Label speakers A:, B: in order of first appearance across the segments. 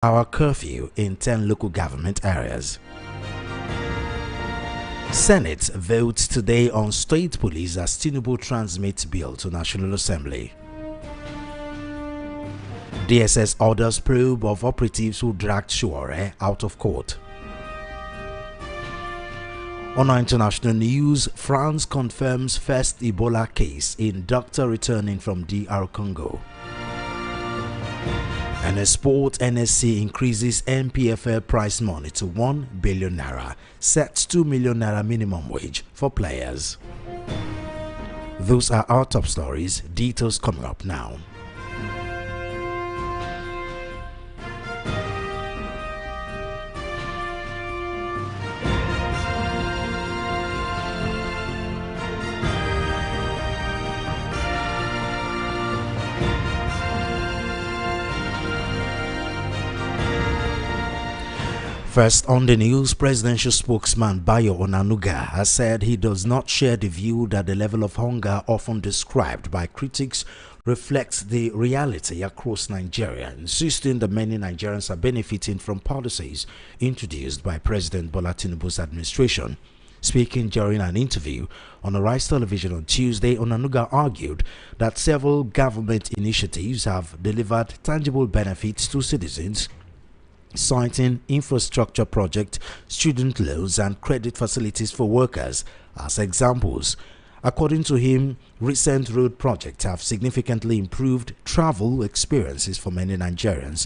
A: hour curfew in 10 local government areas. Senate votes today on state police as Tinubu transmits bill to National Assembly. DSS orders probe of operatives who dragged Shuare out of court. On our international news, France confirms first Ebola case in doctor returning from DR Congo. And in sport, NSC increases NPFL prize money to 1 billion naira, sets 2 million naira minimum wage for players. Those are our top stories. Details coming up now. First on the news, presidential spokesman Bayo Onanuga has said he does not share the view that the level of hunger often described by critics reflects the reality across Nigeria, insisting that many Nigerians are benefiting from policies introduced by President Bola Tinubu's administration. Speaking during an interview on Arise Television on Tuesday, Onanuga argued that several government initiatives have delivered tangible benefits to citizens, citing infrastructure projects, student loans and credit facilities for workers as examples. According to him, recent road projects have significantly improved travel experiences for many Nigerians.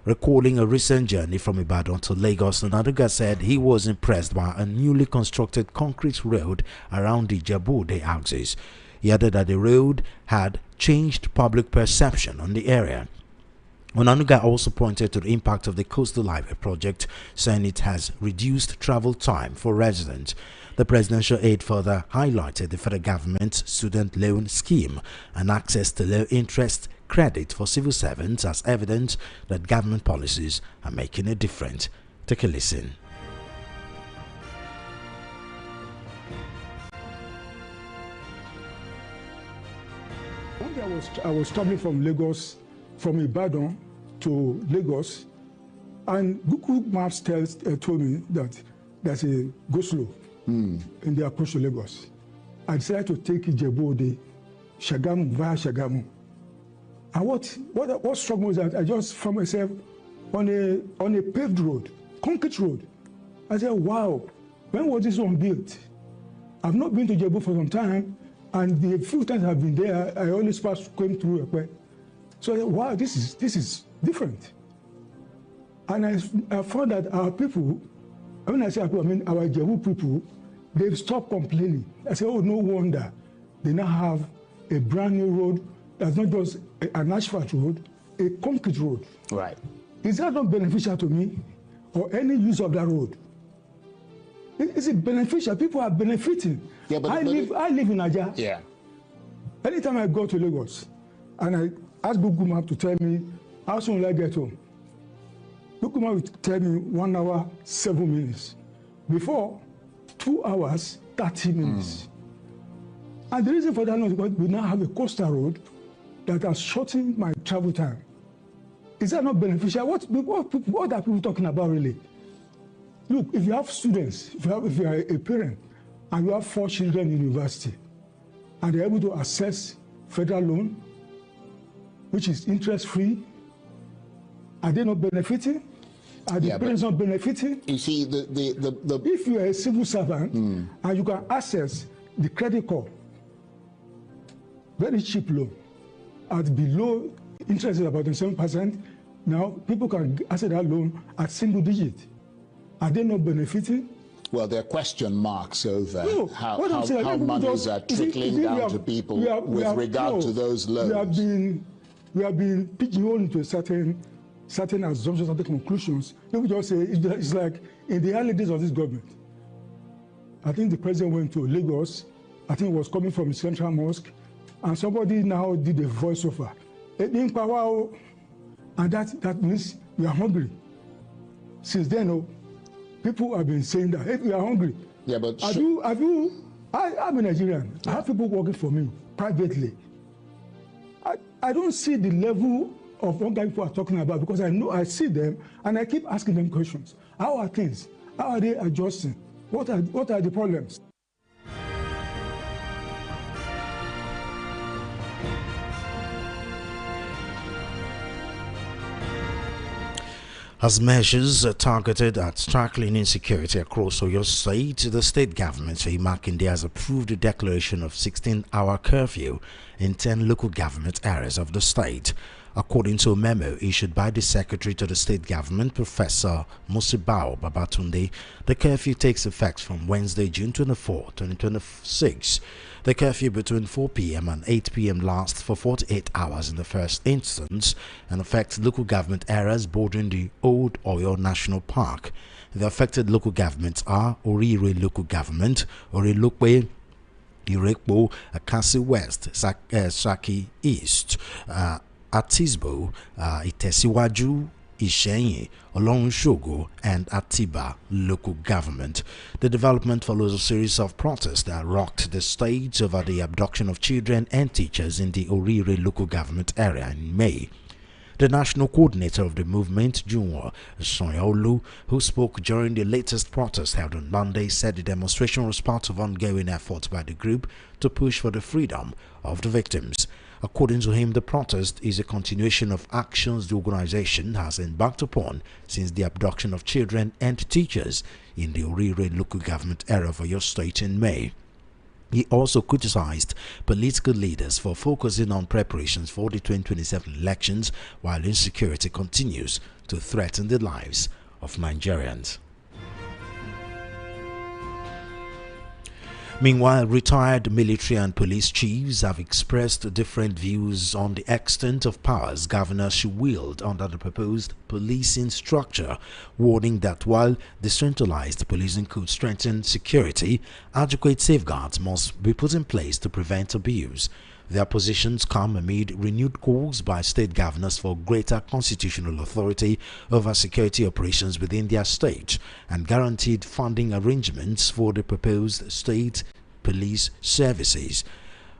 A: Recalling a recent journey from Ibadan to Lagos, Onanuga said he was impressed by a newly constructed concrete road around the Ijebu-Ode axis. He added that the road had changed public perception on the area. Onanuga also pointed to the impact of the Coastal Highway project, saying it has reduced travel time for residents. The presidential aide further highlighted the federal government's student loan scheme and access to low-interest credit for civil servants as evidence that government policies are making a difference. Take a listen.
B: One day I was traveling from Lagos, from Ibadan to Lagos, and Google Maps told me that there's a go-slow in the approach to Lagos. I decided to take Ijebu-Ode, Shagamu, via Shagamu. And what struck me was that I just found myself on a paved road, concrete road. I said, wow, when was this one built? I've not been to Ijebu for some time, and the few times I've been there, I always came through Ekpe. So I said, wow, this is different. And I found that our people, when I say our people, I mean our Ijebu people, they've stopped complaining. I said, oh, no wonder they now have a brand new road that's not just an asphalt road, a concrete road.
C: Right.
B: Is that not beneficial to me or any use of that road? Is it beneficial? People are benefiting.
C: Yeah,
B: I live in Nigeria.
C: Yeah.
B: Anytime I go to Lagos and I ask Google Map to tell me how soon will I get home, Google Map will tell me 1 hour, 7 minutes. Before, 2 hours, 30 minutes. And the reason for that is because we now have a coastal road that has shortened my travel time. Is that not beneficial? What are people talking about really? Look, if you have students, if you are a parent, and you have 4 children in university, and they're able to access federal loan, which is interest-free, are they not benefiting? Are the parents not benefiting?
C: You see,
B: if you are a civil servant and you can access the credit card, very cheap loan, at below interest is about 7%, now people can access that loan at single digit. Are they not benefiting?
C: Well, there are question marks over how monies are
B: you
C: trickling down to people with regard to those loans.
B: We have been pigeonholed into certain assumptions, certain conclusions. People just say it's like in the early days of this government. I think the president went to Lagos. I think it was coming from the Central Mosque, and somebody now did a voiceover. And that means we are hungry. Since then, people have been saying that, hey, we are hungry.
C: Yeah, but
B: I'm a Nigerian. I have people working for me privately. I don't see the level of what guy people are talking about, because I know, I see them, and I keep asking them questions. How are things? How are they adjusting? What are the problems?
A: As measures targeted at tackling insecurity across Oyo State, the state government, Seyi Makinde, has approved the declaration of 16-hour curfew in 10 local government areas of the state. According to a memo issued by the Secretary to the State Government, Professor Musibao Babatunde, the curfew takes effect from Wednesday, June 24, 2026. The curfew between 4 p.m. and 8 p.m. lasts for 48 hours in the first instance and affects local government areas bordering the Old Oyo National Park. The affected local governments are Orire Local Government, Orilokwe, Irekpo, Akasi West, Saki East, Atisbo, Itesiwaju, Ishenyi, Olorunshogo, and Atiba local government. The development follows a series of protests that rocked the state over the abduction of children and teachers in the Orire local government area in May. The national coordinator of the movement, Junwo Sonyaolu, who spoke during the latest protest held on Monday, said the demonstration was part of ongoing efforts by the group to push for the freedom of the victims. According to him, the protest is a continuation of actions the organization has embarked upon since the abduction of children and teachers in the Orire local government area of Oyo State in May. He also criticized political leaders for focusing on preparations for the 2027 elections while insecurity continues to threaten the lives of Nigerians. Meanwhile, retired military and police chiefs have expressed different views on the extent of powers governors should wield under the proposed policing structure, warning that while decentralized policing could strengthen security, adequate safeguards must be put in place to prevent abuse. Their positions come amid renewed calls by state governors for greater constitutional authority over security operations within their state and guaranteed funding arrangements for the proposed state police services.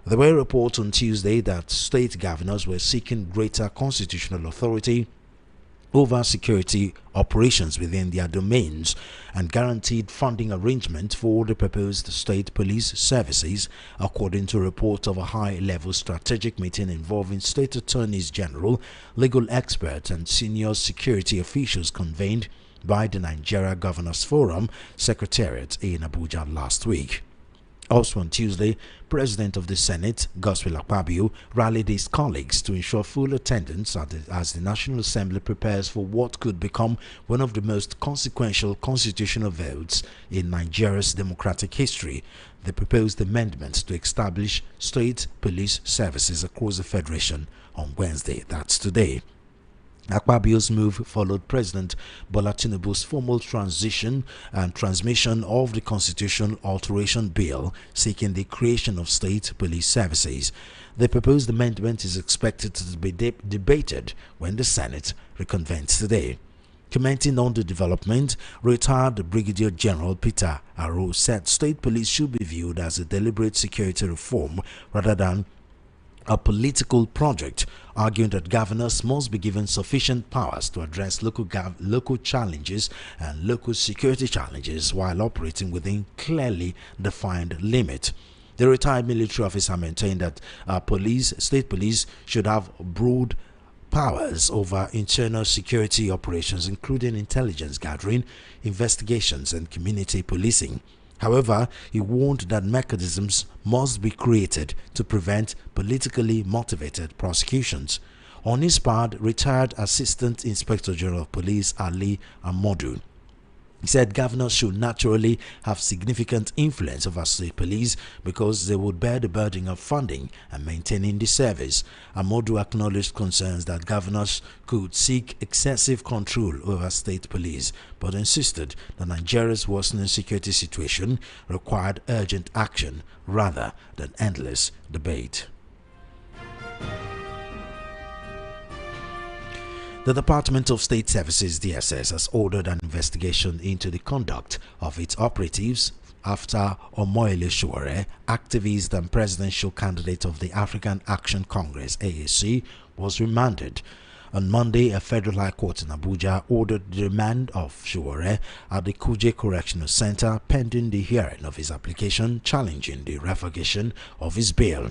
A: There were reports on Tuesday that state governors were seeking greater constitutional authority over security operations within their domains and guaranteed funding arrangement for the proposed state police services, according to a report of a high-level strategic meeting involving state attorneys general, legal experts, and senior security officials convened by the Nigeria Governors Forum Secretariat in Abuja last week. Also on Tuesday, President of the Senate, Godswill Akpabio, rallied his colleagues to ensure full attendance as the National Assembly prepares for what could become one of the most consequential constitutional votes in Nigeria's democratic history, the proposed amendments to establish state police services across the Federation on Wednesday, that's today. Akpabio's move followed President Bola Tinubu's formal transmission of the Constitutional Alteration Bill seeking the creation of state police services. The proposed amendment is expected to be debated when the Senate reconvenes today. Commenting on the development, retired Brigadier General Peter Aro said state police should be viewed as a deliberate security reform rather than a political project, arguing that governors must be given sufficient powers to address local challenges and local security challenges while operating within clearly defined limits. The retired military officer maintained that state police should have broad powers over internal security operations, including intelligence gathering, investigations, and community policing. However, he warned that mechanisms must be created to prevent politically motivated prosecutions. On his part, retired Assistant Inspector General of Police Ali Amodu, he said governors should naturally have significant influence over state police because they would bear the burden of funding and maintaining the service. Amodu acknowledged concerns that governors could seek excessive control over state police, but insisted that Nigeria's worsening security situation required urgent action rather than endless debate. The Department of State Services (DSS) has ordered an investigation into the conduct of its operatives after Omoyele Sowore, activist and presidential candidate of the African Action Congress (AAC), was remanded. On Monday, a federal high court in Abuja ordered the remand of Sowore at the Kuje Correctional Center pending the hearing of his application challenging the revocation of his bail.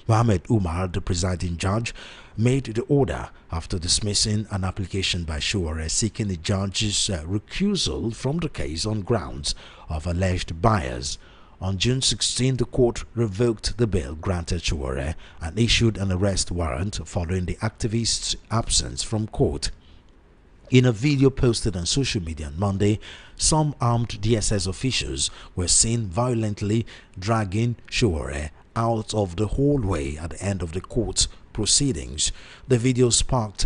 A: Mohammed Umar, the presiding judge, made the order after dismissing an application by Sowore seeking the judge's recusal from the case on grounds of alleged bias. On June 16, the court revoked the bail granted Sowore and issued an arrest warrant following the activist's absence from court. In a video posted on social media on Monday, some armed DSS officials were seen violently dragging Sowore out of the hallway at the end of the court proceedings. The video sparked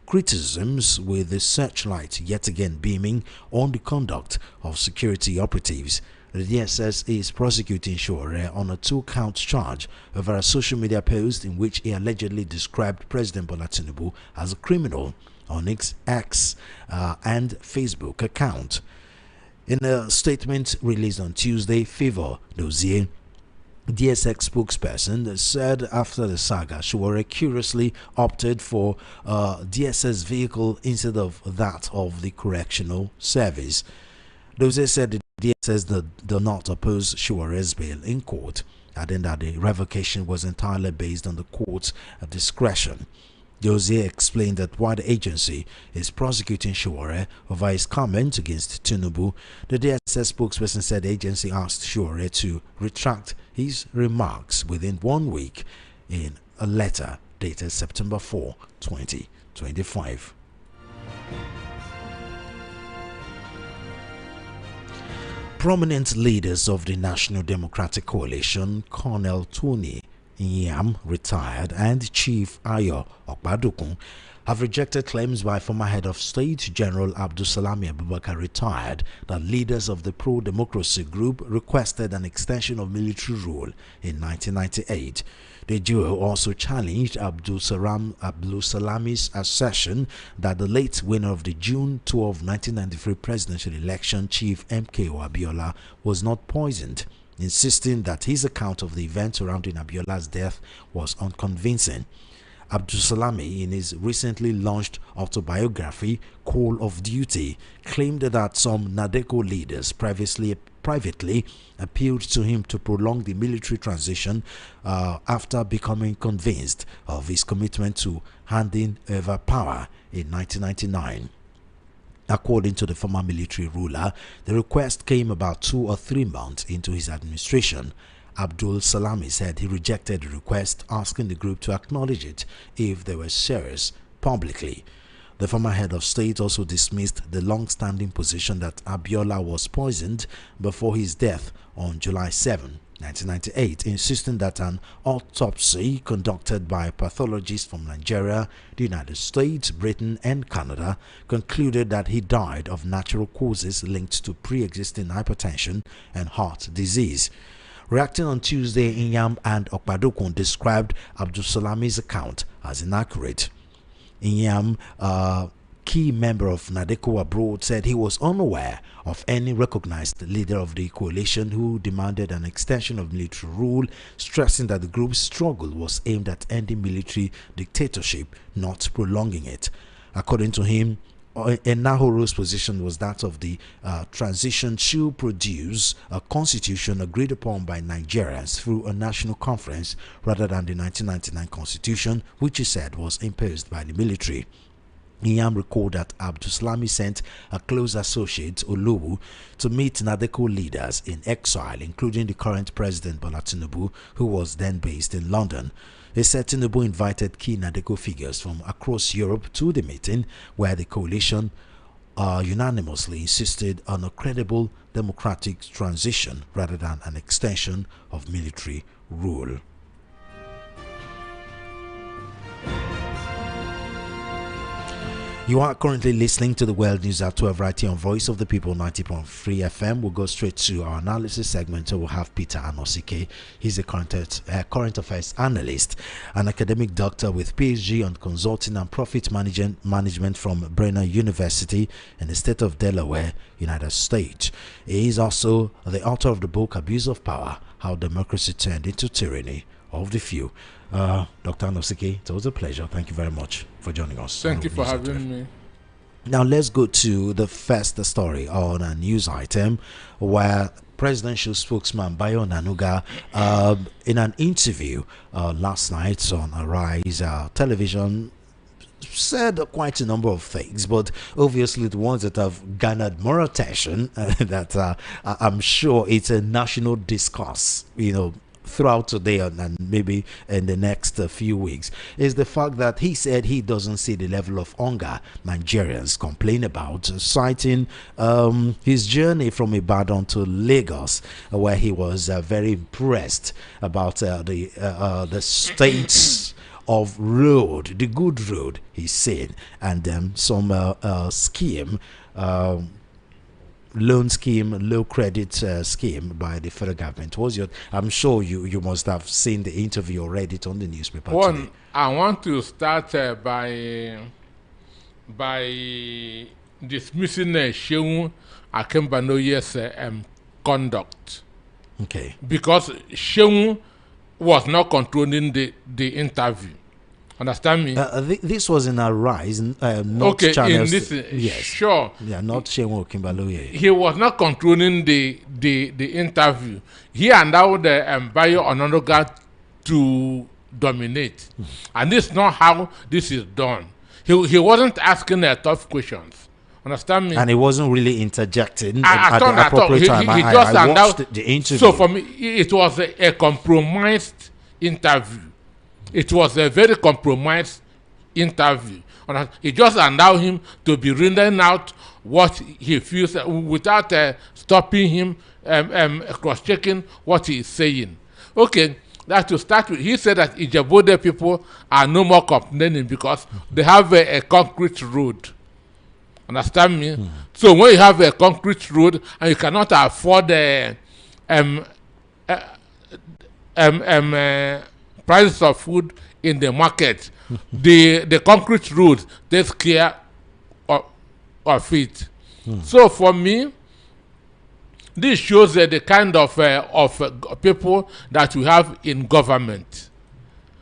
A: criticisms, with the searchlight yet again beaming on the conduct of security operatives. The DSS is prosecuting Sowore on a 2-count charge over a social media post in which he allegedly described President Bola Tinubu as a criminal on his X and Facebook account. In a statement released on Tuesday, Favor Dozier, DSX spokesperson, said after the saga, Sowore curiously opted for a DSS vehicle instead of that of the correctional service. Dozier said the DSS do not oppose Showore's bail in court, adding that the revocation was entirely based on the court's discretion. Dozier explained that while the agency is prosecuting Sowore over his comment against Tinubu, the DSS spokesperson said the agency asked Sowore to retract his remarks within 1 week in a letter dated September 4, 2025. Prominent leaders of the National Democratic Coalition, Colonel Tony Inyam, retired, and Chief Ayo Okpadokun, have rejected claims by former head of state General Abdulsalami Abubakar, retired, that leaders of the pro-democracy group requested an extension of military rule in 1998. The duo also challenged Abdulsalami's assertion that the late winner of the June 12, 1993 presidential election, Chief MKO Abiola, was not poisoned, insisting that his account of the events surrounding Abiola's death was unconvincing. Abdulsalami, in his recently launched autobiography, Call of Duty, claimed that some NADECO leaders privately appealed to him to prolong the military transition after becoming convinced of his commitment to handing over power in 1999. According to the former military ruler, the request came about 2 or 3 months into his administration. Abdul Salami said he rejected the request, asking the group to acknowledge it if they were serious publicly. The former head of state also dismissed the long-standing position that Abiola was poisoned before his death on July 7, 1998, insisting that an autopsy conducted by pathologists from Nigeria, the United States, Britain, and Canada concluded that he died of natural causes linked to pre-existing hypertension and heart disease. Reacting on Tuesday, Inyam and Okpadokun described Abdulsalami's account as inaccurate. Inyam, a key member of NADECO abroad, said he was unaware of any recognized leader of the coalition who demanded an extension of military rule, stressing that the group's struggle was aimed at ending military dictatorship, not prolonging it. According to him, Enahoro's position was that of the transition to produce a constitution agreed upon by Nigerians through a national conference rather than the 1999 constitution, which he said was imposed by the military. Inyam recalled that Abdulsalami sent a close associate, Olowu, to meet NADECO leaders in exile, including the current President Bola Tinubu, who was then based in London. He said Tinubu invited key NADECO figures from across Europe to the meeting, where the coalition unanimously insisted on a credible democratic transition rather than an extension of military rule. You are currently listening to the World News at 12 right here on Voice of the People 90.3 FM. We'll go straight to our analysis segment. So we'll have Peter Anosike. He's a current affairs analyst, an academic doctor with PhD on consulting and profit management from Brenner University in the state of Delaware, United States. He is also the author of the book Abuse of Power: How Democracy Turned into Tyranny of the Few. Dr. Anosike, it was a pleasure. Thank you very much for joining us.
D: Thank you for having me.
A: Now let's go to the first story on a news item where presidential spokesman Bayo Onanuga, in an interview last night on Arise television, said quite a number of things, but obviously the ones that have garnered more attention, that I'm sure it's a national discourse, throughout today and maybe in the next few weeks, is the fact that he said he doesn't see the level of hunger Nigerians complain about, citing his journey from Ibadan to Lagos, where he was very impressed about the states of road, the good road he's seen, and some scheme, loan scheme, low credit scheme by the federal government. I'm sure you must have seen the interview or read it on the newspaper today.
D: I want to start by dismissing Shehu Akembanoye's conduct.
A: Okay.
D: Because Shehu was not controlling the interview. Understand me?
A: This was in Arise, not
D: okay,
A: channels.
D: In this,
A: yes.
D: Sure.
A: Yeah, not Shehu Kimbaloye.
D: He was not controlling the interview. He allowed Bayo Onanuga to dominate. And this is not how this is done. He wasn't asking tough questions. Understand me?
A: And he wasn't really interjecting
D: at
A: the appropriate time.
D: He just
A: I watched the interview.
D: So for me, it was a compromised interview. It was a very compromised interview. He just allowed him to be rendering out what he feels without stopping him, cross-checking what he is saying. Okay, that to start with, he said that Ijebode people are no more complaining because they have a concrete road. Understand me? So when you have a concrete road and you cannot afford prices of food in the market, the concrete road takes care of it. So for me, this shows the kind of people that we have in government.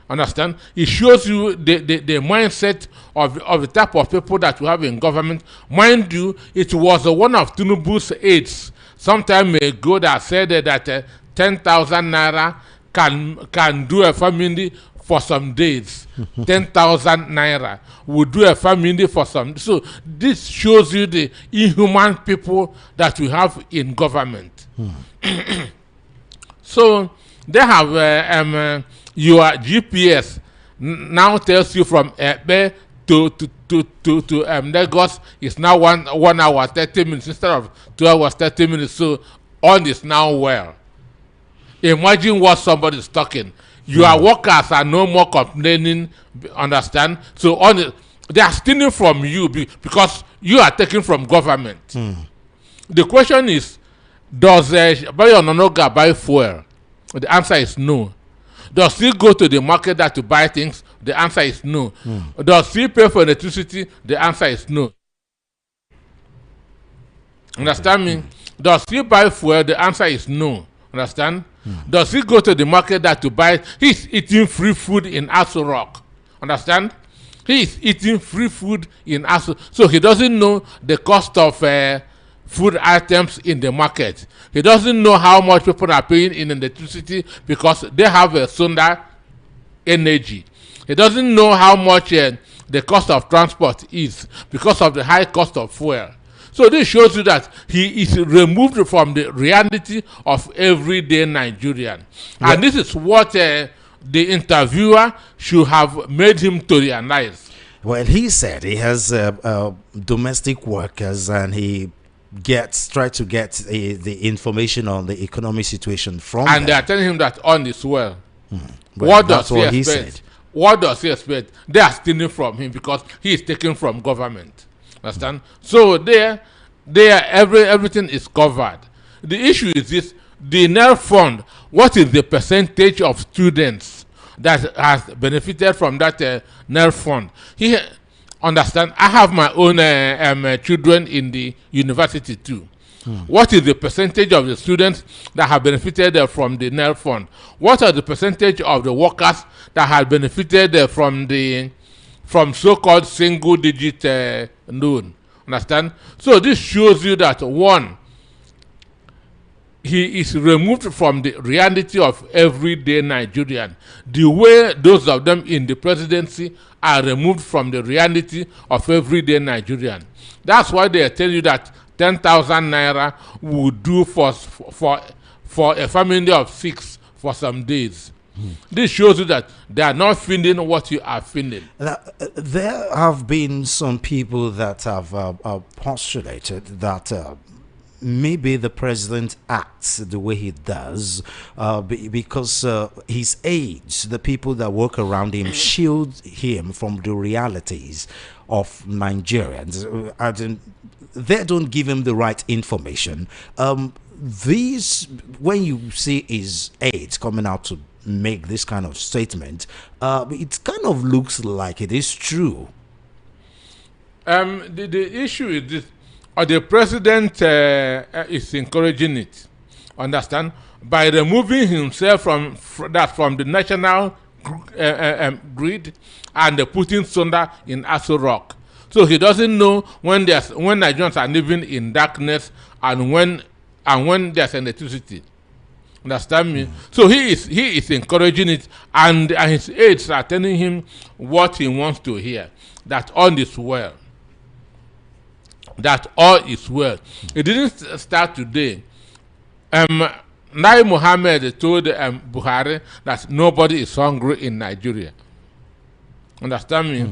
D: Understand? It shows you the mindset of the type of people that we have in government. Mind you, it was one of Tinubu's aides some time ago that said that 10,000 naira can do a family for some days. 10,000 naira would do a family for some. So this shows you the inhuman people that we have in government. So they have your GPS now tells you from Ebe to Lagos is now 1 hour 30 minutes instead of 2 hours 30 minutes. So all is now well. Imagine what somebody is talking. Your workers are no more complaining, understand? So they are stealing from you because you are taking from government. The question is, does Bayo Onanuga buy fuel? The answer is no. Does he go to the market to buy things? The answer is no. Does he pay for electricity? The answer is no. Understand me? Does he buy fuel? The answer is no. Understand? Does he go to the market to buy? He's eating free food in Aso Rock. Understand? He's eating free food in Aso. So he doesn't know the cost of food items in the market. He doesn't know how much people are paying in electricity because they have a solar energy. He doesn't know how much the cost of transport is because of the high cost of fuel. So this shows you that he is removed from the reality of everyday Nigerian. And this is what the interviewer should have made him to realize.
A: Well, he said he has domestic workers and he try to get the information on the economic situation from them.
D: And they are telling him that all is well.
A: What does he expect?
D: What does he expect? They are stealing from him because he is taken from government. Understand? So there, everything is covered. The issue is this: the NER fund. What is the percentage of students that has benefited from that NER fund? Understand? I have my own children in the university too. What is the percentage of the students that have benefited from the NER fund? What are the percentage of the workers that have benefited from the from so-called single-digit loan. Understand? So this shows you that, one, he is removed from the reality of everyday Nigerian, the way those of them in the presidency are removed from the reality of everyday Nigerian. That's why they tell you that 10,000 naira would do for a family of 6 for some days. This shows you that they are not feeling what you are feeling.
A: There have been some people that have postulated that maybe the president acts the way he does because his aides, the people that work around him, shield him from the realities of Nigerians. They don't give him the right information. These, when you see his aides coming out to make this kind of statement, it kind of looks like it is true.
D: The issue is this: the president is encouraging it. Understand? By removing himself from the national grid and putting Sonda in Aso Rock. So he doesn't know when Nigerians are living in darkness and when there's electricity. Understand me? So he is encouraging it, and his aides are telling him what he wants to hear, that all is well. That all is well. It didn't start today. Nai Mohammed told Buhari that nobody is hungry in Nigeria. Understand me?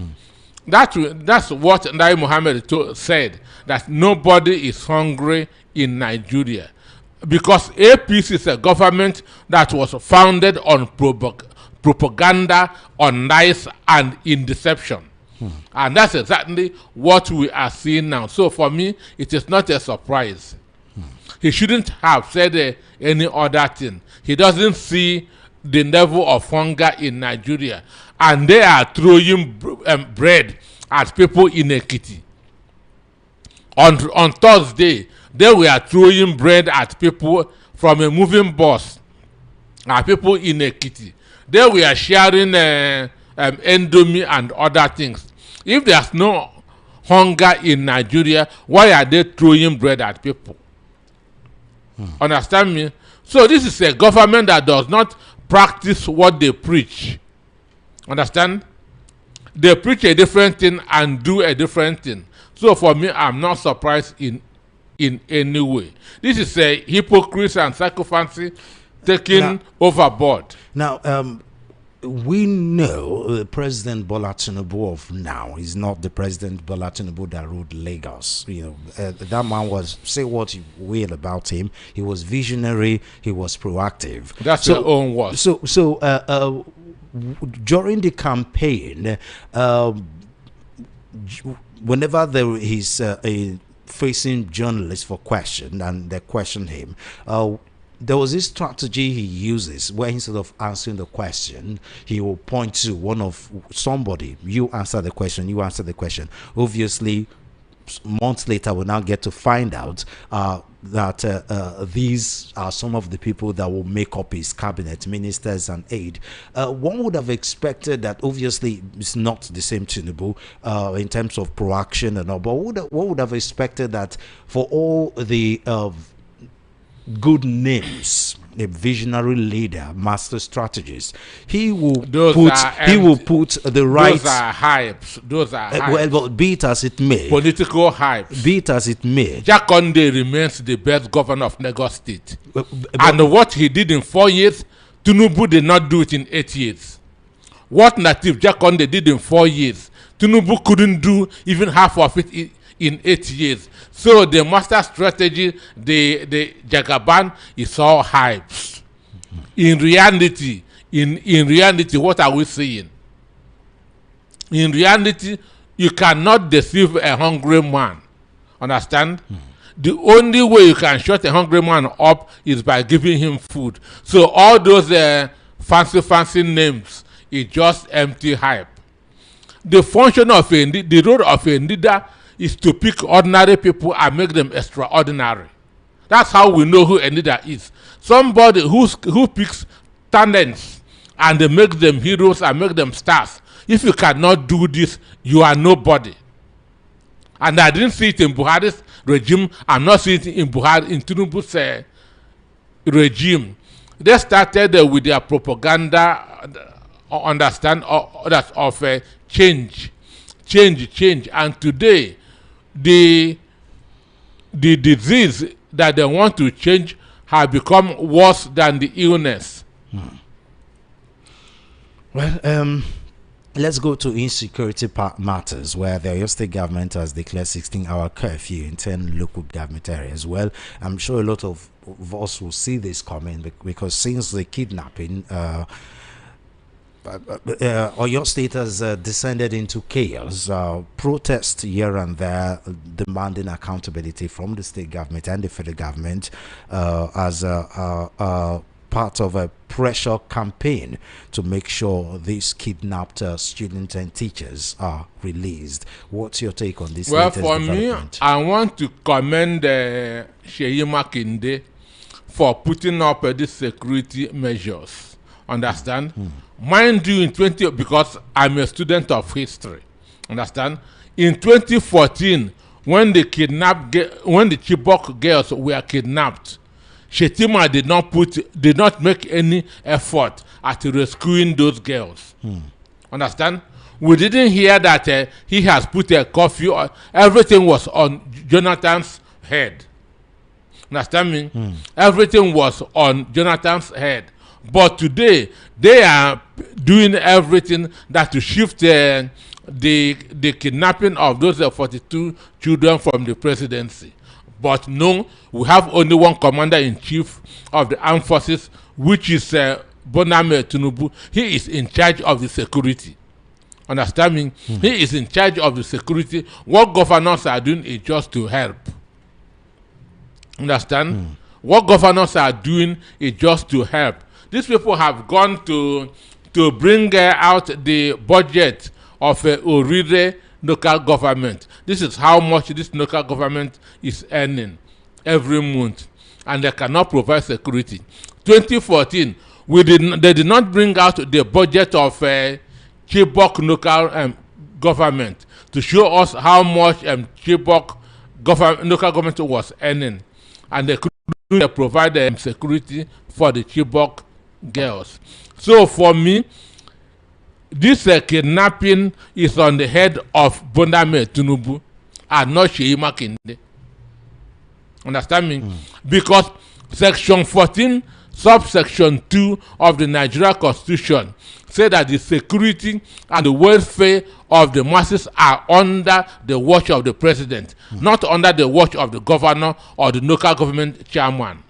D: That's what Nai Mohammed said, that nobody is hungry in Nigeria. Because APC is a government that was founded on propaganda, on lies, and in deception. And that's exactly what we are seeing now. So for me, it is not a surprise. He shouldn't have said any other thing. He doesn't see the level of hunger in Nigeria. And they are throwing bread at people in Ekiti. On Thursday, they were throwing bread at people from a moving bus. People in Ekiti. They were sharing endomy and other things. If there's no hunger in Nigeria, why are they throwing bread at people? Understand me? So this is a government that does not practice what they preach. Understand? They preach a different thing and do a different thing. So for me, I'm not surprised in any way. This is a hypocrisy and sycophancy taken overboard.
A: Now, we know President Bola Tinubu of now is not the President Bola Tinubu that ruled Lagos. That man was, say what you will about him, he was visionary, he was proactive.
D: That's your own word.
A: So during the campaign, whenever there is facing journalists for question and they question him, there was this strategy he uses where instead of answering the question, he will point to somebody. You answer the question, you answer the question. Obviously, months later, we'll now get to find out that these are some of the people that will make up his cabinet, ministers and aid. One would have expected that, obviously, it's not the same Tinubu in terms of proaction and all, but one would have expected that for all the good names, a visionary leader, master strategist, he will put the right.
D: Those are hypes. Those are hypes.
A: Well, be it as it may,
D: political hypes.
A: Be it as it may,
D: Jakonde remains the best governor of Lagos State, and what he did in 4 years, Tinubu did not do it in 8 years. What Native Jakonde did in 4 years, Tinubu couldn't do even half of it in 8 years. So the master strategy, the Jagaban, is all hypes. In reality, what are we saying? In reality, you cannot deceive a hungry man. Understand? The only way you can shut a hungry man up is by giving him food. So all those fancy names is just empty hype. The function of the role of a leader is to pick ordinary people and make them extraordinary. That's how we know who a leader is. Somebody who picks talents and they make them heroes and make them stars. if you cannot do this, you are nobody. And I didn't see it in Buhari's regime. I'm not seeing it in Tinubu's regime. They started with their propaganda, understand, that of change. And today, the disease that they want to change has become worse than the illness.
A: Well, let's go to insecurity matters, where the Oyo State government has declared 16-hour curfew in 10 local government areas. Well, I'm sure a lot of us will see this coming, because since the kidnapping, Oyo State has descended into chaos. Protests here and there demanding accountability from the state government and the federal government as part of a pressure campaign to make sure these kidnapped students and teachers are released. What's your take on this?
D: Well, for me, I want to commend Seyi Makinde for putting up these security measures. Understand? Mind you, because I'm a student of history. Understand? In 2014, when the Chibok girls were kidnapped, Shetima did not make any effort at rescuing those girls. Understand? We didn't hear that he has put a curfew. Everything was on Jonathan's head. Understand me? Everything was on Jonathan's head. But today, they are doing everything that to shift the kidnapping of those 42 children from the presidency. But no, we have only one commander-in-chief of the armed forces, which is Bola Tinubu. He is in charge of the security. Understand me? He is in charge of the security. What governors are doing is just to help. Understand? What governors are doing is just to help. These people have gone to bring out the budget of Orire local government. This is how much this local government is earning every month, and they cannot provide security. 2014, they did not bring out the budget of Chibok local government to show us how much Chibok local government was earning, and they couldn't provide security for the Chibok girls. So for me, this kidnapping is on the head of Bola Tinubu and not Seyi Makinde. Understand me? Because Section 14, subsection 2 of the Nigeria Constitution say that the security and the welfare of the masses are under the watch of the president, not under the watch of the governor or the local government chairman.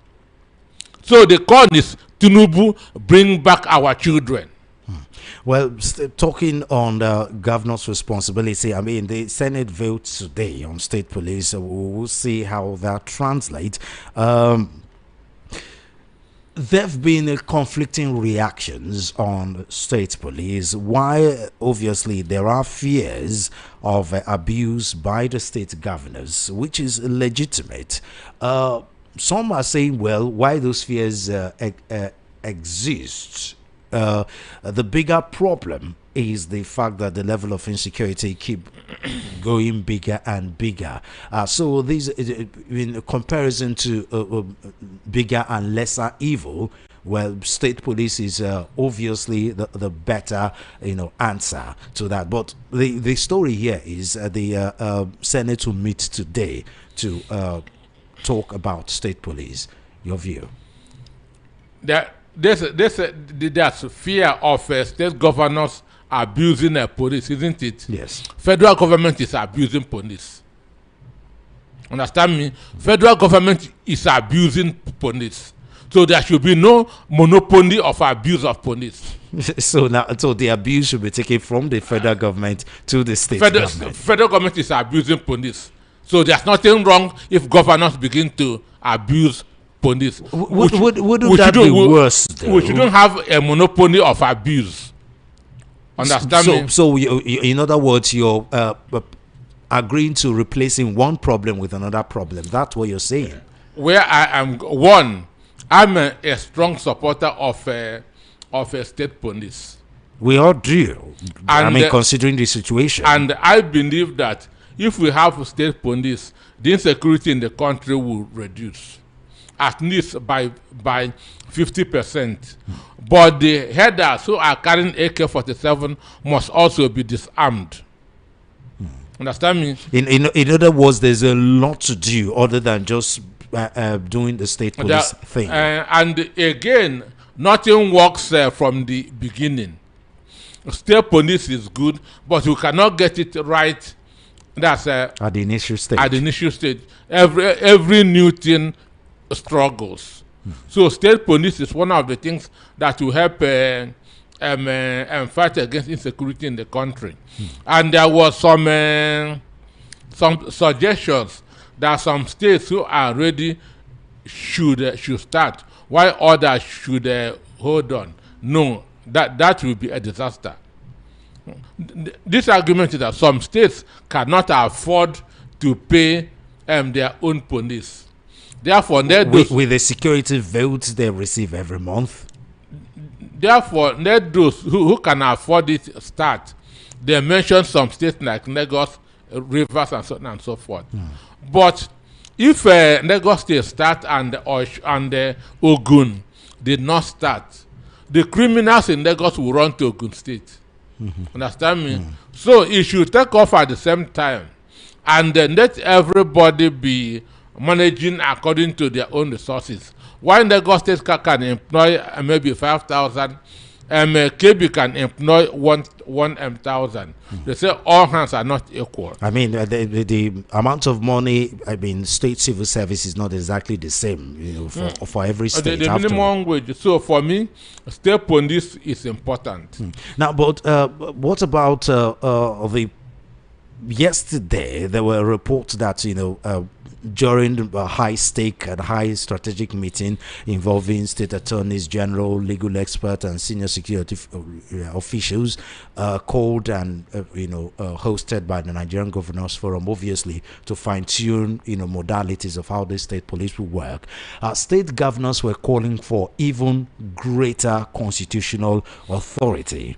D: So the call is Tinubu, bring back our children.
A: Well, talking on the governor's responsibility, I mean, the Senate votes today on state police. We'll see how that translates. There have been conflicting reactions on state police. Why? Obviously, there are fears of abuse by the state governors, which is legitimate. Some are saying, well, why those fears exist? The bigger problem is the fact that the level of insecurity keep going bigger and bigger. So these, in comparison to bigger and lesser evil, well, state police is obviously the better, answer to that. But the story here is the Senate will meet today to talk about state police. Your view?
D: There's fear of state governors abusing police, isn't it?
A: Yes.
D: Federal government is abusing police. Understand me? Federal government is abusing police. So there should be no monopoly of abuse of police.
A: So the abuse should be taken from the federal government to the state government.
D: Federal government is abusing police. So there's nothing wrong if governors begin to abuse police.
A: Wouldn't that be worse?
D: We shouldn't have a monopoly of abuse. Understand me?
A: So in other words, you're agreeing to replacing one problem with another problem. That's what you're saying.
D: Where I am I'm a strong supporter of a state police.
A: We all do.
D: And,
A: I mean, considering the situation.
D: And I believe that if we have state police, the insecurity in the country will reduce, at least by 50%. But the headers who are carrying AK-47 must also be disarmed. Understand me?
A: In other words, there's a lot to do other than just doing the state police thing.
D: And again, nothing works from the beginning. State police is good, but you cannot get it right. That's
A: at the initial stage.
D: At the initial stage, every new thing struggles. So state police is one of the things that will help fight against insecurity in the country. And there was some suggestions that some states who are ready should start, while others should hold on. No, that will be a disaster. This argument is that some states cannot afford to pay their own police. Therefore,
A: with the security votes they receive every month.
D: Therefore, let those who can afford it start. They mention some states like Lagos, Rivers, and so on and so forth. But if Lagos State start and Ogun did not start, the criminals in Lagos will run to Ogun State. Understand me? So it should take off at the same time, and let everybody be managing according to their own resources. While Lagos State can employ maybe 5,000, KB can employ 1,000. They say all hands are not equal.
A: I mean, the amount of money, I mean, state civil service is not exactly the same, you know, for every state.
D: The minimum wage. So for me, state police is important.
A: Now, but what about yesterday? There were reports that, you know, during a high-stake and high-strategic meeting involving state attorneys general, legal experts, and senior security officials, called and hosted by the Nigerian Governors Forum, obviously to fine-tune modalities of how the state police will work. State governors were calling for even greater constitutional authority.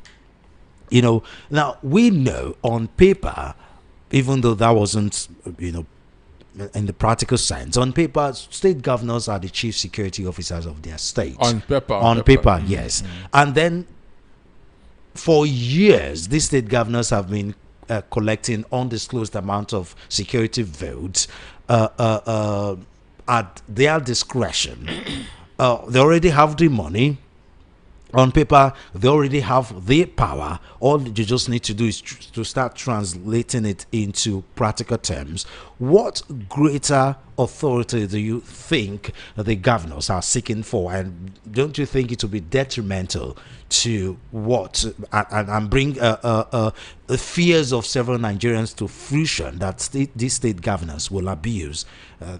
A: Now we know on paper, even though that wasn't in the practical sense, on paper, state governors are the chief security officers of their state.
D: On paper,
A: yes. And then for years, these state governors have been collecting undisclosed amount of security votes at their discretion. They already have the money. On paper, they already have the power. All you just need to do is to start translating it into practical terms. What greater authority do you think the governors are seeking for? And don't you think it will be detrimental to what and bring the fears of several Nigerians to fruition that these state governors will abuse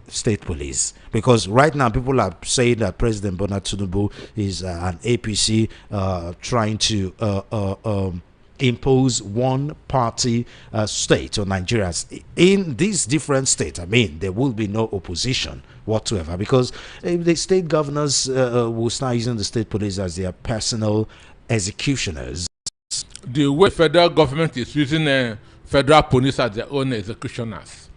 A: state police? Because right now people are saying that President Bola Tinubu is an APC trying to impose one party state on Nigerians. In these different states, I mean, there will be no opposition whatsoever, because the state governors will start using the state police as their personal executioners.
D: The way federal government is using federal police as their own executioners.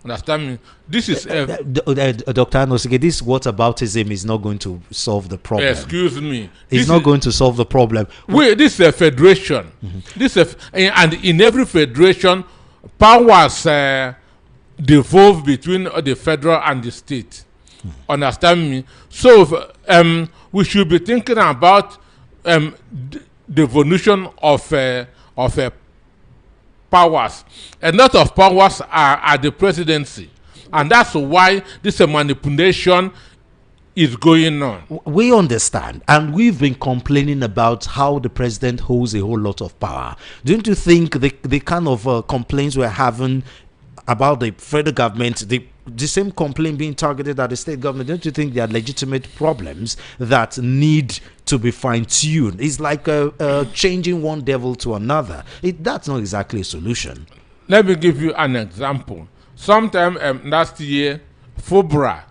D: Understand me? This is
A: Dr. Anosike, this whataboutism is not going to solve the problem.
D: Excuse me.
A: It's not going to solve the problem.
D: This is a federation. And in every federation, powers devolve between the federal and the state. Understand me? So we should be thinking about devolution of powers. A lot of powers are at the presidency, and that's why this manipulation is going on.
A: We understand, and we've been complaining about how the president holds a whole lot of power. Don't you think the kind of complaints we're having about the federal government, the same complaint being targeted at the state government, don't you think they are legitimate problems that need to be fine-tuned? It's like changing one devil to another. That's not exactly a solution.
D: Let me give you an example. Sometime last year, FUBRA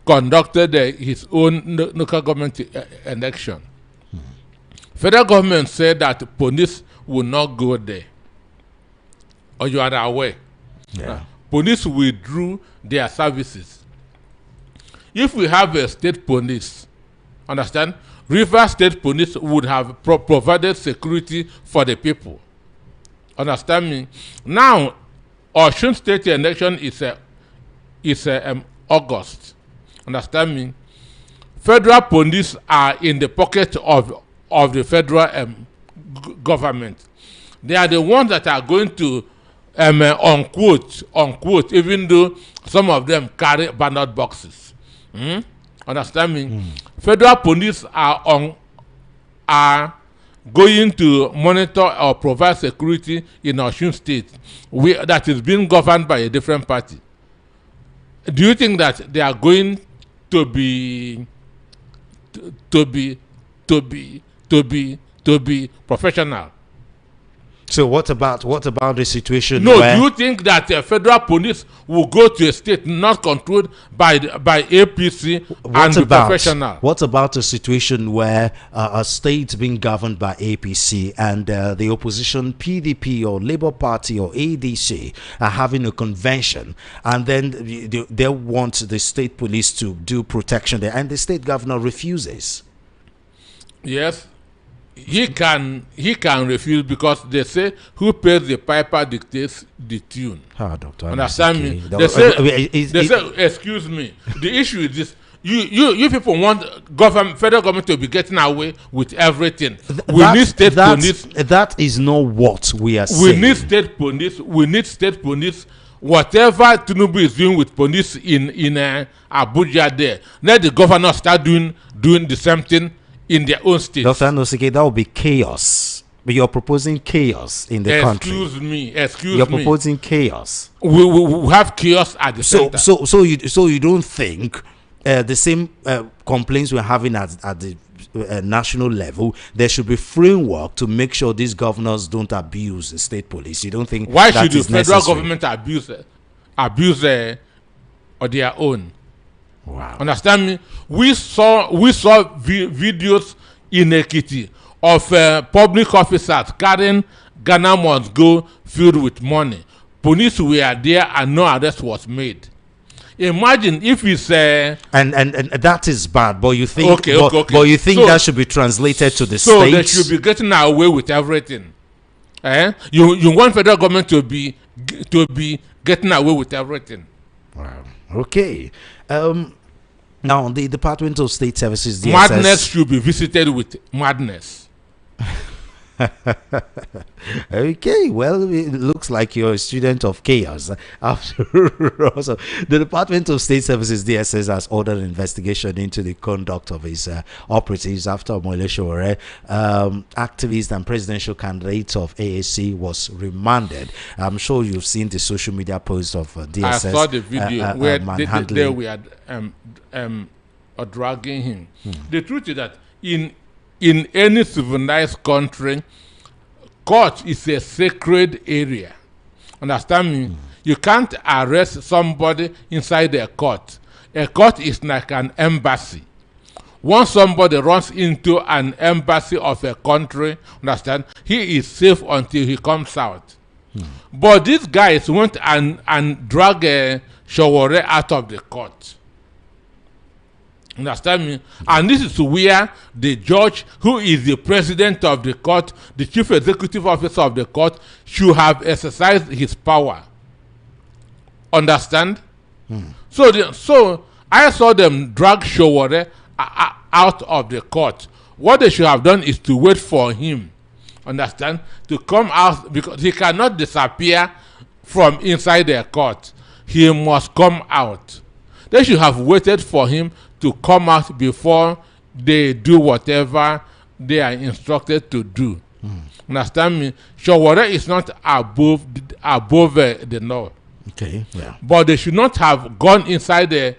D: conducted his own local government election. Federal government said that police will not go there. Or you are aware.
A: Yeah.
D: Police withdrew their services. If we have a state police, understand, River State Police would have provided security for the people. Understand me? Now, Osun State election is August. Understand me? Federal police are in the pocket of the federal government. They are the ones that are going to unquote, even though some of them carry ballot boxes. Understand me? Federal police are going to monitor or provide security in Osun State that is being governed by a different party. Do you think that they are going to be professional?
A: So what about the situation?
D: No, do you think that federal police will go to a state not controlled by APC and be professional?
A: What about a situation where a state being governed by APC and the opposition PDP or Labour Party or ADC are having a convention, and then they want the state police to do protection there, and the state governor refuses?
D: Yes. He can refuse, because they say who pays the piper dictates the tune.
A: Dr.
D: Understand me?
A: Anosike.
D: They say, excuse me. The issue is this: you people want federal government to be getting away with everything. We need state police.
A: That is not what we are saying.
D: We need state police. We need state police. Whatever Tinubu is doing with police in Abuja, there, let the governor start doing the same thing in their own state.
A: Dr. Anosike, that will be chaos. But you're proposing chaos in the country.
D: Excuse me.
A: You're proposing chaos.
D: We have chaos at the center.
A: So you don't think the same complaints we're having at the national level, there should be framework to make sure these governors don't abuse the state police? You don't think
D: why should the federal government abuse on their own?
A: Wow.
D: Understand me? We saw videos in Ekiti of public officers carrying Ghana must go filled with money. Police were there and no arrest was made. Imagine if it's
A: and that is bad, but you think
D: okay.
A: But you think that should be translated to the
D: so
A: states?
D: They should be getting away with everything. You want federal government to be getting away with everything.
A: Wow. Okay. Now, the Department of State Services, DSS,
D: madness should be visited with madness.
A: Okay, well, it looks like you're a student of chaos. After all, so the Department of State Services, DSS, has ordered an investigation into the conduct of his operatives after Omoyele Sowore, activist and presidential candidate of AAC, was remanded. I'm sure you've seen the social media post of DSS.
D: I saw the video where they were dragging him. The truth is that in any civilized country, court is a sacred area. Understand me? You can't arrest somebody inside a court. A court is like an embassy. Once somebody runs into an embassy of a country, understand, he is safe until he comes out. But these guys went and drag Sowore out of the court. Understand me? And this is where the judge, who is the president of the court, the chief executive officer of the court, should have exercised his power. Understand? So I saw them drag Sowore out of the court. What they should have done is to wait for him, understand, to come out, because he cannot disappear from inside the court. He must come out. They should have waited for him to come out before they do whatever they are instructed to do. Understand me? Sowore is not above the law.
A: Okay, yeah.
D: But they should not have gone inside a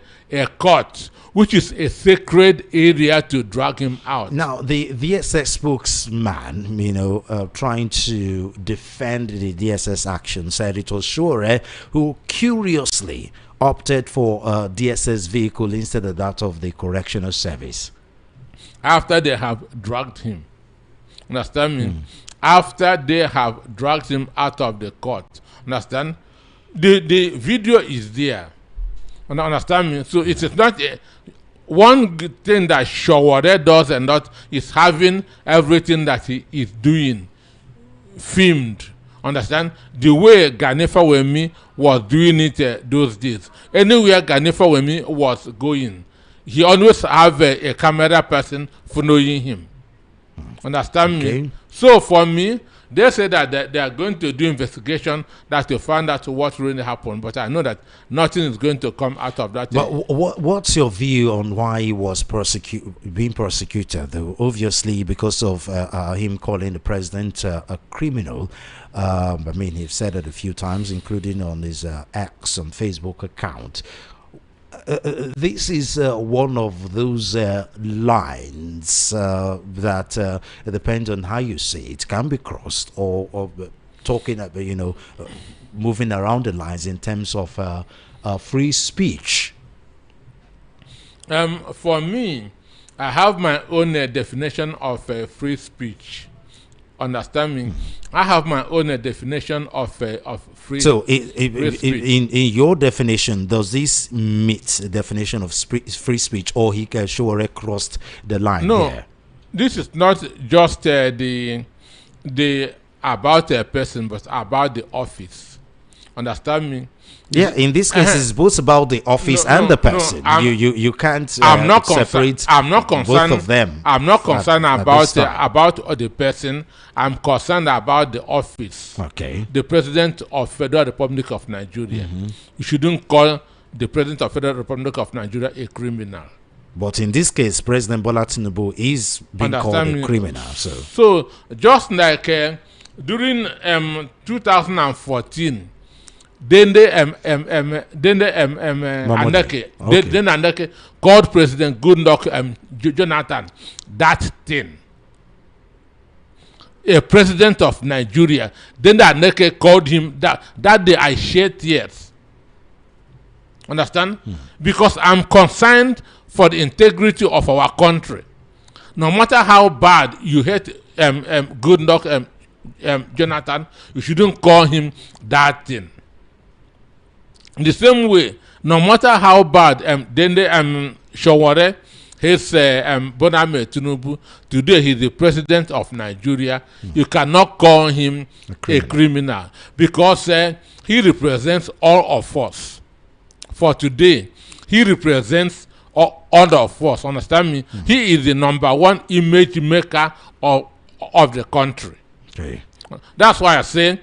D: court, which is a sacred area, to drag him out.
A: Now, the DSS spokesman, trying to defend the DSS action, said it was Sowore who curiously opted for a DSS vehicle instead of that of the correctional service.
D: After they have dragged him. Understand me? After they have dragged him out of the court. Understand? The video is there. Understand me? So it is not one good thing that Shawore does and not is having everything that he is doing filmed. Understand? The way Ganifa Wemi was doing it those days. Anywhere Ganifa Wemi was going, he always have a camera person following him. Understand me? So for me, they say that they are going to do investigation that to find out what really happened. But I know that nothing is going to come out of that.
A: But what's your view on why he was being prosecuted? Though obviously because of him calling the president a criminal. I mean, he's said it a few times, including on his X on Facebook account. This is one of those lines that depends on how you see it, can be crossed or talking about, moving around the lines in terms of free speech.
D: For me, I have my own definition of free speech. Understand me? I have my own definition of free.
A: So,
D: free speech.
A: in your definition, does this meet the definition of free speech, or he can show crossed the line?
D: No,
A: here?
D: This is not just the about a person, but about the office. Understand me?
A: Yeah, in this case, it's both about the office and the person. You can't separate.
D: I'm not concerned.
A: Both of them.
D: I'm not concerned about the person. I'm concerned about the office.
A: Okay.
D: The President of Federal Republic of Nigeria. You shouldn't call the President of Federal Republic of Nigeria a criminal.
A: But in this case, President Bola Tinubu is being called a criminal.
D: So just like during 2014. Anosike called President Goodluck Jonathan that thing. A president of Nigeria. Then Anosike called him that day. I shed tears. Understand? Because I'm concerned for the integrity of our country. No matter how bad you hate Goodluck Jonathan, you shouldn't call him that thing. In the same way, no matter how bad Shawore hates Bola Tinubu, today he's the president of Nigeria. You cannot call him a criminal because he represents all of us. For today, he represents all of us. Understand me? He is the #1 image maker of the country.
A: Okay.
D: That's why I say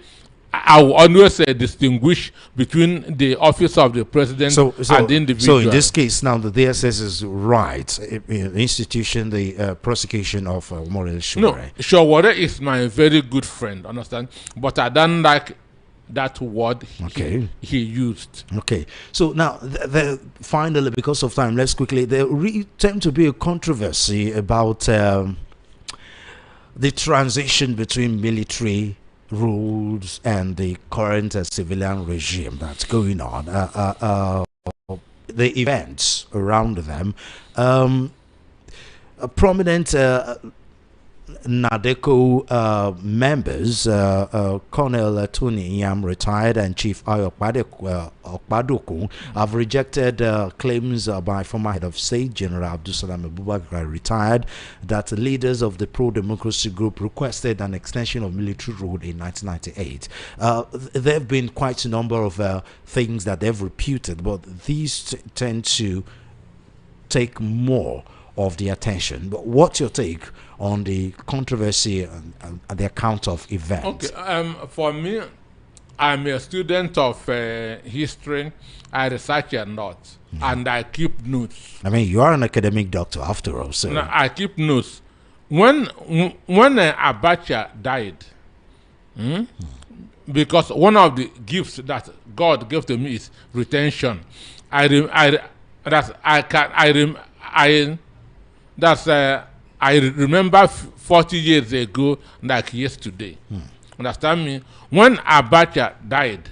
D: I will always distinguish between the office of the president and the individual.
A: So in this case, now the DSS is right. Institution, the prosecution of Morel Shawore.
D: No, Shawore is my very good friend, understand? But I don't like that word he used.
A: Okay. So now, finally, because of time, let's quickly, there tend to be a controversy about the transition between military rules and the current civilian regime that's going on, the events around them. Prominent NADECO members, Colonel Tony Yam, retired, and Chief Ayo Okpadokun have rejected claims by former head of state General Abdulsalam Abubakar, retired, that leaders of the pro-democracy group requested an extension of military rule in 1998. There have been quite a number of things that they've reputed, but these tend to take more of the attention. But what's your take on the controversy and the account of events?
D: Okay, for me, I'm a student of history. I research a lot, and I keep notes.
A: I mean, you are an academic doctor after all, so
D: no, I keep notes. When Abacha died, because one of the gifts that God gave to me is retention. I remember 40 years ago like yesterday. Understand me? When Abacha died,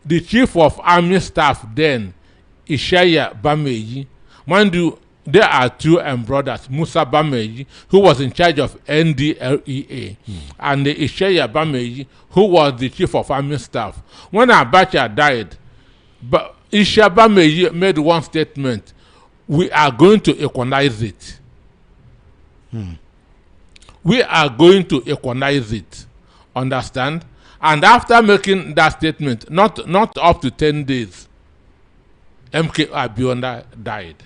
D: the chief of army staff then, Ishaya Bameyi, mind you, there are two brothers, Musa Bameyi, who was in charge of NDLEA, and Ishaya Bameyi, who was the chief of army staff. When Abacha died, but Isha Bameyi made one statement: "We are going to equalize it. We are going to equalize it." Understand? And after making that statement, not up to 10 days, MK Abiola died.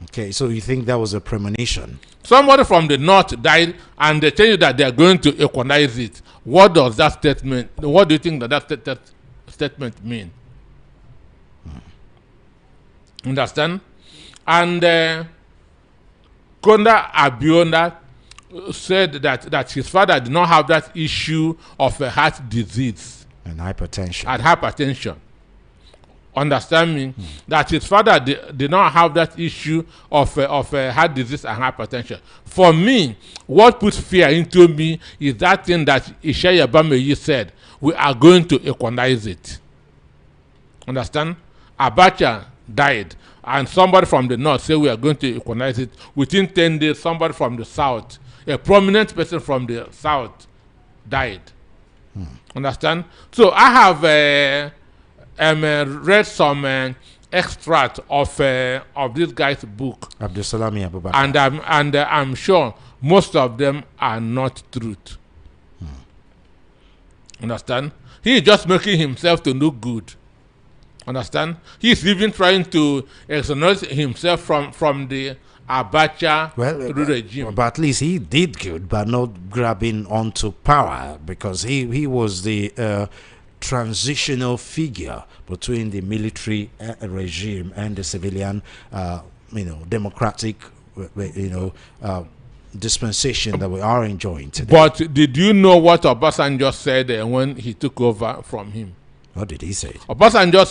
A: Okay, so you think that was a premonition?
D: Somebody from the north died, and they tell you that they are going to equalize it. What does that statement? What do you think that statement mean? Understand? And Konda Abiola said that his father did not have that issue of a heart disease
A: and hypertension.
D: Understand me? That his father did not have that issue of heart disease and hypertension. For me, what puts fear into me is that thing that Ishaya Bameyi said: "We are going to equalize it." Understand? Abacha died, and somebody from the north said we are going to equalize it. Within 10 days, somebody from the south, a prominent person from the south, died. Understand? So I have read some extract of this guy's book,
A: Abdusalami Abubakar,
D: and I'm sure most of them are not truth. Understand? He is just making himself to look good. Understand? He's even trying to exonerate himself from the Abacha regime.
A: But at least he did good, but not grabbing onto power, because he was the transitional figure between the military regime and the civilian, democratic, dispensation that we are enjoying today.
D: But did you know what Obasanjo said when he took over from him?
A: What did he say?
D: Obasanjo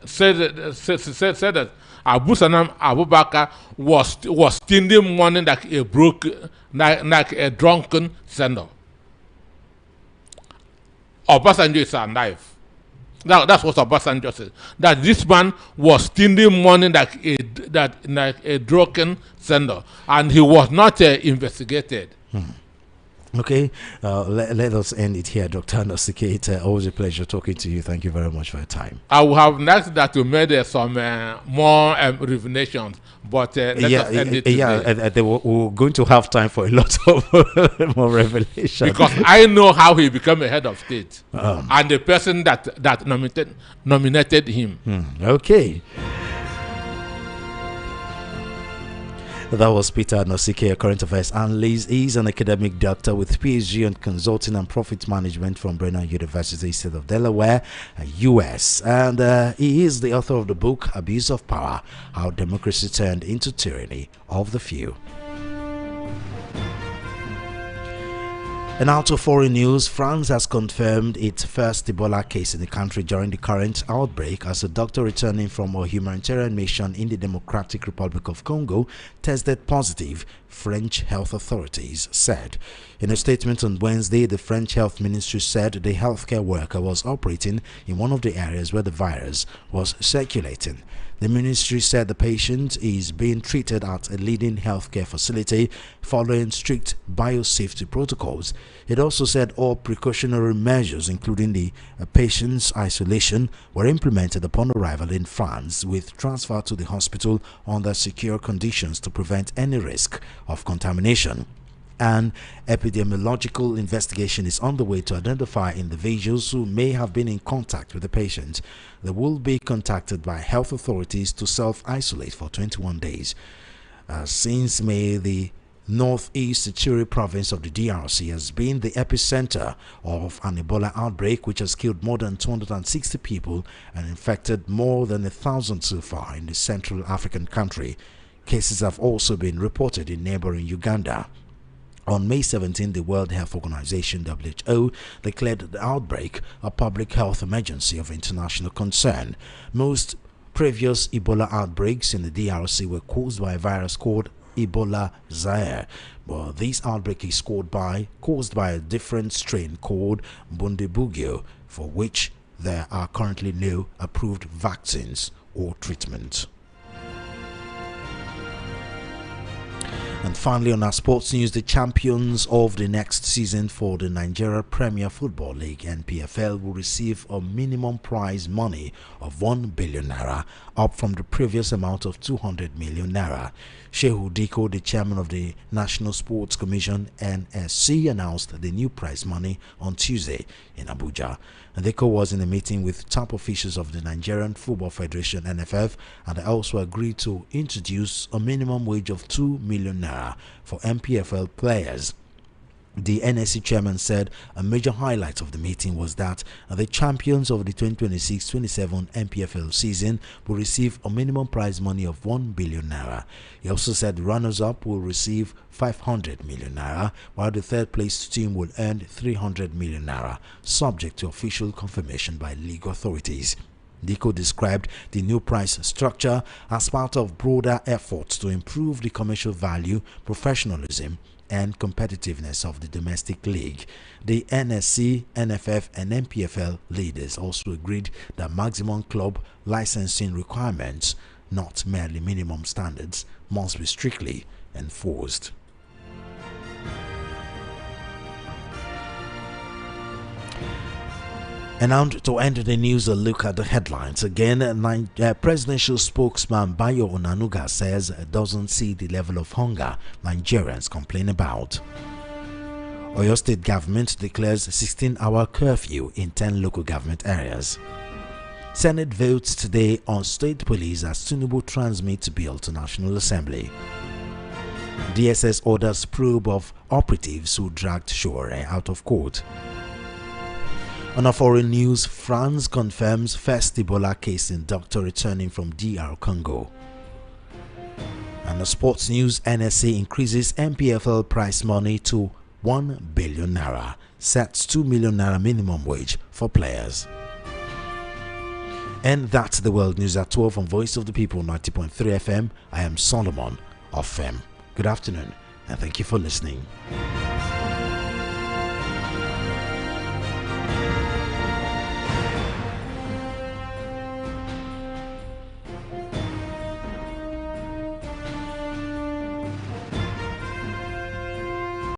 D: said that Abu Sanam Abubakar was stealing money like a drunken sender. Obasanjo is alive. That's what Obasanjo said. That this man was stealing money like a drunken sender, and he was not investigated.
A: Okay, let us end it here, Dr. Anosike. It's always a pleasure talking to you. Thank you very much for your time.
D: I will have next that we made some more revelations, but let us end it today.
A: We're going to have time for a lot of more revelations.
D: Because I know how he became a head of state and the person that nominated him.
A: Okay. That was Peter Anosike, a current affairs analyst. He's an academic doctor with PhD in consulting and profit management from Brennan University, state of Delaware, US. And he is the author of the book, Abuse of Power: How Democracy Turned into Tyranny of the Few. And out of foreign news, France has confirmed its first Ebola case in the country during the current outbreak, as a doctor returning from a humanitarian mission in the Democratic Republic of Congo tested positive, French health authorities said. In a statement on Wednesday, the French health ministry said the healthcare worker was operating in one of the areas where the virus was circulating. The ministry said the patient is being treated at a leading healthcare facility following strict biosafety protocols. It also said all precautionary measures, including the patient's isolation, were implemented upon arrival in France, with transfer to the hospital under secure conditions to prevent any risk of contamination. An epidemiological investigation is underway to identify individuals who may have been in contact with the patient. They will be contacted by health authorities to self-isolate for 21 days. Since May, the northeast Ituri province of the DRC has been the epicenter of an Ebola outbreak, which has killed more than 260 people and infected more than 1,000 so far in the Central African country. Cases have also been reported in neighboring Uganda. On May 17, the World Health Organization (WHO) declared the outbreak a public health emergency of international concern. Most previous Ebola outbreaks in the DRC were caused by a virus called Ebola Zaire, but this outbreak is caused by a different strain called Bundibugyo, for which there are currently no approved vaccines or treatment. And finally, on our sports news, the champions of the next season for the Nigeria Premier Football League (NPFL) will receive a minimum prize money of 1 billion naira, up from the previous amount of 200 million naira. Shehu Diko, the chairman of the National Sports Commission (NSC), announced the new prize money on Tuesday in Abuja. Diko was in a meeting with top officials of the Nigerian Football Federation (NFF), and they also agreed to introduce a minimum wage of 2 million naira for NPFL players. The NSC chairman said a major highlight of the meeting was that the champions of the 2026-27 NPFL season will receive a minimum prize money of 1 billion naira. He also said the runners-up will receive 500 million naira, while the third-placed team will earn 300 million naira, subject to official confirmation by league authorities. Diko described the new price structure as part of broader efforts to improve the commercial value, professionalism, and competitiveness of the domestic league. The NSC, NFF, and NPFL leaders also agreed that maximum club licensing requirements, not merely minimum standards, must be strictly enforced. And now to end the news, a look at the headlines. Again, presidential spokesman Bayo Onanuga says doesn't see the level of hunger Nigerians complain about. Oyo State government declares 16-hour curfew in 10 local government areas. Senate votes today on state police as Tinubu transmits bill to National Assembly. DSS orders probe of operatives who dragged Shore out of court. On our foreign news, France confirms first Ebola case in doctor returning from DR Congo. And the sports news, NSA increases NPFL prize money to 1 billion naira, sets 2 million naira minimum wage for players. And that's the world news at 12 on Voice of the People 90.3 FM. I am Solomon Ofem. Good afternoon and thank you for listening.